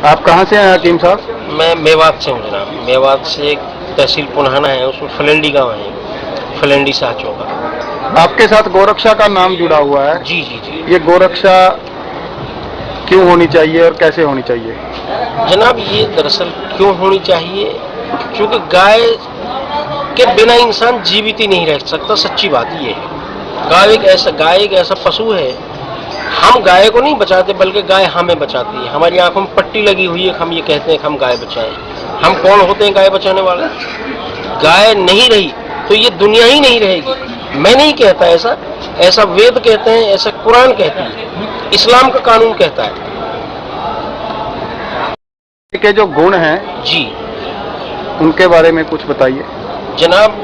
आप कहाँ से हैं हकीम साहब? मैं मेवात से हूँ जनाब। मेवात से एक तहसील पुन्हाना है, उसमें फलेंडी गांव है, फलेंडी साचो का। आपके साथ गौरक्षा का नाम जुड़ा हुआ है। जी जी जी ये गौरक्षा क्यों होनी चाहिए और कैसे होनी चाहिए? जनाब, ये दरअसल क्यों होनी चाहिए, क्योंकि गाय के बिना इंसान जीवित ही नहीं रह सकता। सच्ची बात ये है। गाय एक ऐसा पशु है, हम गाय को नहीं बचाते बल्कि गाय हमें बचाती है। हमारी आंखों में पट्टी लगी हुई है, हम ये कहते हैं कि हम गाय बचाएं। हम कौन होते हैं गाय बचाने वाले? गाय नहीं रही तो ये दुनिया ही नहीं रहेगी। मैं नहीं कहता ऐसा, ऐसा वेद कहते हैं, ऐसा कुरान कहती है, इस्लाम का कानून कहता है। के जो गुण हैं जी उनके बारे में कुछ बताइए। जनाब,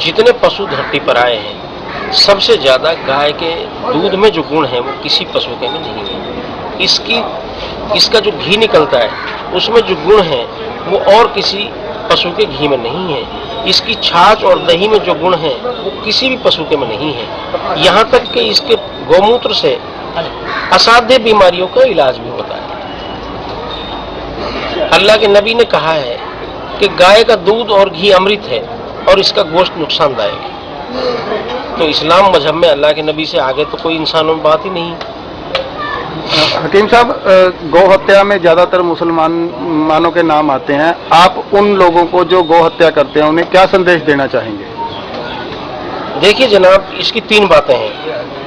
जितने पशु धरती पर आए हैं, सबसे ज्यादा गाय के दूध में जो गुण है वो किसी पशु के में नहीं है। इसका जो घी निकलता है उसमें जो गुण है वो और किसी पशु के घी में नहीं है। इसकी छाछ और दही में जो गुण है वो किसी भी पशु के में नहीं है। यहाँ तक कि इसके गौमूत्र से असाध्य बीमारियों का इलाज भी होता है। अल्लाह के नबी ने कहा है कि गाय का दूध और घी अमृत है और इसका गोश्त नुकसानदायक है। तो इस्लाम मजहब में अल्लाह के नबी से आगे तो कोई इंसानों में बात ही नहीं। हकीम साहब, गौ हत्या में ज्यादातर मुसलमानों के नाम आते हैं। आप उन लोगों को जो गौ हत्या करते हैं उन्हें क्या संदेश देना चाहेंगे? देखिए जनाब, इसकी तीन बातें हैं।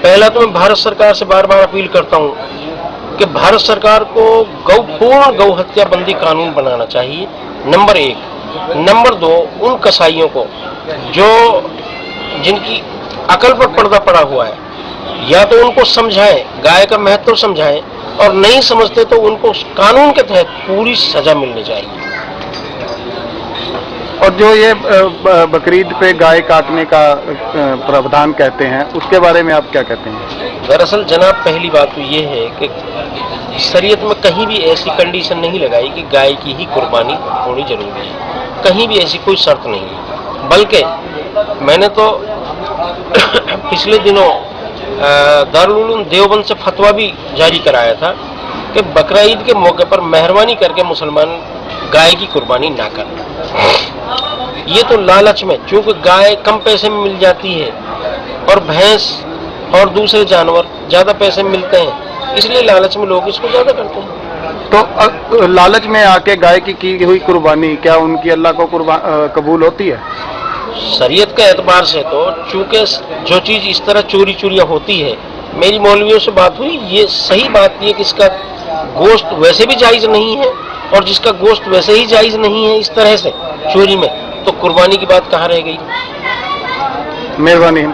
पहला तो मैं भारत सरकार से बार बार अपील करता हूँ कि भारत सरकार को पूर्ण गौ हत्या बंदी कानून बनाना चाहिए, नंबर एक। नंबर दो, उन कसाईयों को जिनकी अकल पर पर्दा पड़ा हुआ है, या तो उनको समझाएं, गाय का महत्व समझाएं, और नहीं समझते तो उनको कानून के तहत पूरी सजा मिलनी चाहिए। और जो ये बकरीद पे गाय काटने का प्रावधान कहते हैं, उसके बारे में आप क्या कहते हैं? दरअसल जनाब, पहली बात तो ये है कि शरीयत में कहीं भी ऐसी कंडीशन नहीं लगाई कि गाय की ही कुर्बानी होनी जरूरी है। कहीं भी ऐसी कोई शर्त नहीं है। बल्कि मैंने तो पिछले दिनों दारुल उलूम देवबंद से फतवा भी जारी कराया था कि बकरा ईद के मौके पर मेहरबानी करके मुसलमान गाय की कुर्बानी ना करें। ये तो लालच में, चूंकि गाय कम पैसे में मिल जाती है और भैंस और दूसरे जानवर ज्यादा पैसे में मिलते हैं, इसलिए लालच में लोग इसको ज्यादा करते हैं। तो लालच में आके गाय की हुई कुर्बानी क्या उनकी अल्लाह को कबूल होती है? शरीयत के एतबार से तो चूंकि जो चीज इस तरह चोरी चोरियां होती है, मेरी मौलवियों से बात हुई, ये सही बात ये कि इसका गोश्त वैसे भी जायज नहीं है, और जिसका गोश्त वैसे ही जायज नहीं है इस तरह से चोरी में, तो कुर्बानी की बात कहाँ रह गई? मेहरबानी।